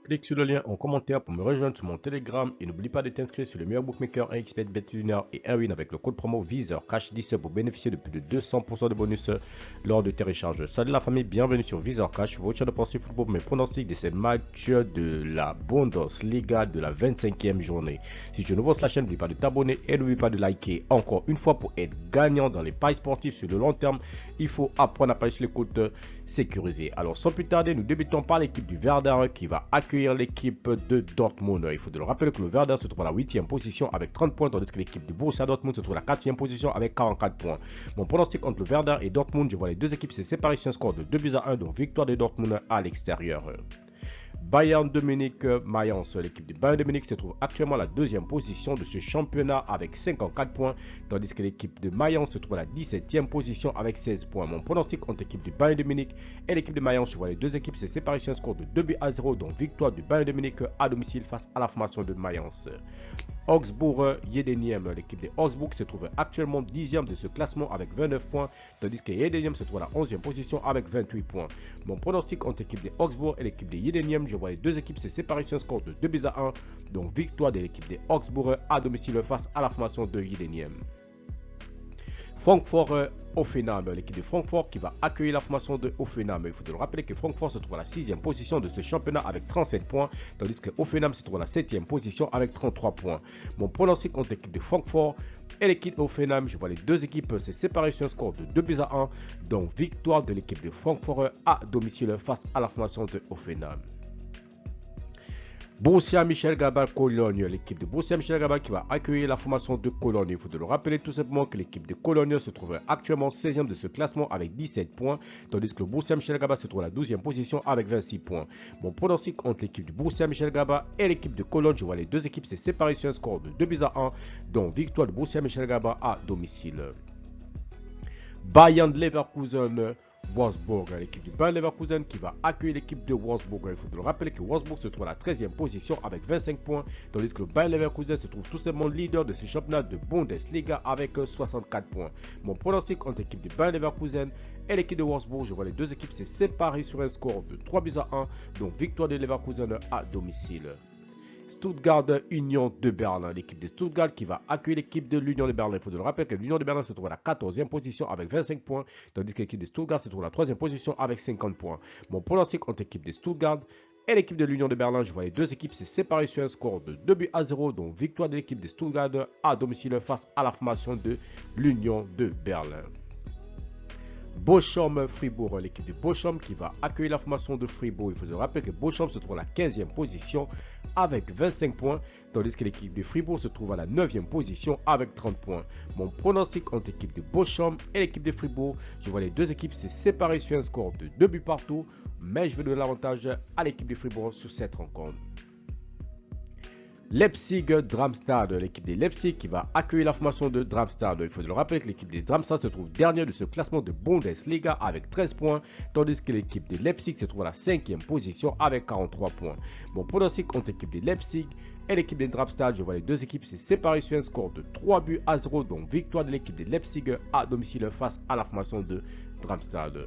Clique sur le lien en commentaire pour me rejoindre sur mon Telegram et n'oublie pas de t'inscrire sur le meilleur bookmaker, un expert BetWinner et Erwin avec le code promo VizorCash10 pour bénéficier de plus de 200% de bonus lors de tes recharges. Salut la famille, bienvenue sur VizorCash, votre chaîne de pensée football, mes pronostics de ces matchs de la Bundesliga de la 25e journée. Si tu es nouveau sur la chaîne, n'oublie pas de t'abonner et n'oublie pas de liker. Encore une fois, pour être gagnant dans les paris sportifs sur le long terme, il faut apprendre à parier sur les comptes sécurisés. Alors sans plus tarder, nous débutons par l'équipe du Werder qui va accueillir l'équipe de Dortmund. Il faut le rappeler que le Werder se trouve à la 8e position avec 30 points, tandis que l'équipe du Borussia Dortmund se trouve à la 4e position avec 44 points. Mon pronostic entre le Werder et Dortmund, je vois les deux équipes se séparer sur un score de 2-1, donc victoire de Dortmund à l'extérieur. Bayern de Munich, Mayence. L'équipe de Bayern de Munich se trouve actuellement à la 2e position de ce championnat avec 54 points, tandis que l'équipe de Mayence se trouve à la 17e position avec 16 points. Mon pronostic entre l'équipe de Bayern de Munich et l'équipe de Mayence, je vois les deux équipes se séparer sur un score de 2-0, donc victoire du Bayern de Munich à domicile face à la formation de Mayence. Augsbourg, Yedeniem. L'équipe de Augsbourg se trouve actuellement 10e de ce classement avec 29 points, tandis que Yedeniem se trouve à la 11e position avec 28 points. Mon pronostic entre l'équipe de Augsbourg et l'équipe de Yedeniem, je vois les deux équipes se séparer sur un score de 2-1, donc victoire de l'équipe de Augsbourg à domicile face à la formation de Yedeniem. Francfort, Hoffenheim, l'équipe de Francfort qui va accueillir la formation de Hoffenheim. Il faut le rappeler que Francfort se trouve à la 6e position de ce championnat avec 37 points, tandis que Hoffenheim se trouve à la 7e position avec 33 points. Mon pronostic entre l'équipe de Francfort et l'équipe Hoffenheim, je vois les deux équipes se séparer sur un score de 2-1, donc victoire de l'équipe de Francfort à domicile face à la formation de Hoffenheim. Borussia Mönchengladbach Cologne, l'équipe de Borussia Mönchengladbach qui va accueillir la formation de Cologne. Il faut le rappeler tout simplement que l'équipe de Cologne se trouve actuellement 16e de ce classement avec 17 points, tandis que le Borussia Mönchengladbach se trouve à la 12e position avec 26 points. Mon pronostic entre l'équipe du Borussia Mönchengladbach et l'équipe de Cologne, je vois les deux équipes se séparer sur un score de 2-1, donc victoire de Borussia Mönchengladbach à domicile. Bayern Leverkusen, Wolfsburg, l'équipe du Bayern Leverkusen qui va accueillir l'équipe de Wolfsburg. Il faut le rappeler que Wolfsburg se trouve à la 13e position avec 25 points, tandis que le Bayern Leverkusen se trouve tout simplement leader de ce championnat de Bundesliga avec 64 points. Mon pronostic entre l'équipe du Bayern Leverkusen et l'équipe de Wolfsburg, je vois les deux équipes se séparer sur un score de 3-1, donc victoire de Leverkusen à domicile. Stuttgart Union de Berlin, l'équipe de Stuttgart qui va accueillir l'équipe de l'Union de Berlin. Il faut le rappeler que l'Union de Berlin se trouve à la 14e position avec 25 points, tandis que l'équipe de Stuttgart se trouve à la 3e position avec 50 points. Mon pronostic entre l'équipe de Stuttgart et l'équipe de l'Union de Berlin, je vois les deux équipes se séparer sur un score de 2-0, donc victoire de l'équipe de Stuttgart à domicile face à la formation de l'Union de Berlin. Bochum Fribourg, l'équipe de Bochum qui va accueillir la formation de Fribourg. Il faut se rappeler que Bochum se trouve à la 15e position avec 25 points, tandis que l'équipe de Fribourg se trouve à la 9e position avec 30 points. Mon pronostic entre l'équipe de Bochum et l'équipe de Fribourg, je vois les deux équipes se séparer sur un score de 2 buts partout, mais je vais donner l'avantage à l'équipe de Fribourg sur cette rencontre. Leipzig-Darmstadt, l'équipe de Leipzig qui va accueillir la formation de Darmstadt. Il faut le rappeler que l'équipe de Darmstadt se trouve dernière de ce classement de Bundesliga avec 13 points, tandis que l'équipe de Leipzig se trouve à la 5e position avec 43 points. Mon pronostic entre l'équipe de Leipzig et l'équipe de Darmstadt, je vois les deux équipes se séparer sur un score de 3-0, donc victoire de l'équipe de Leipzig à domicile face à la formation de Darmstadt.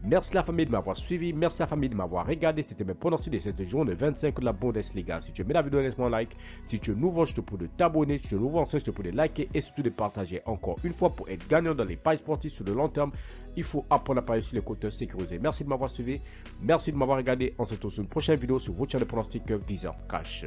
Merci la famille de m'avoir suivi, merci la famille de m'avoir regardé, c'était mes pronostics de cette journée 25 de la Bundesliga. Si tu aimes la vidéo, laisse-moi un like. Si tu es nouveau, je te prie de t'abonner. Si tu es nouveau ancien, je te prie de liker et surtout de partager. Encore une fois, pour être gagnant dans les paris sportifs sur le long terme, il faut apprendre à parier sur les comptes sécurisés. Merci de m'avoir suivi, merci de m'avoir regardé. On se retrouve sur une prochaine vidéo sur votre chaîne de pronostics VizorCash.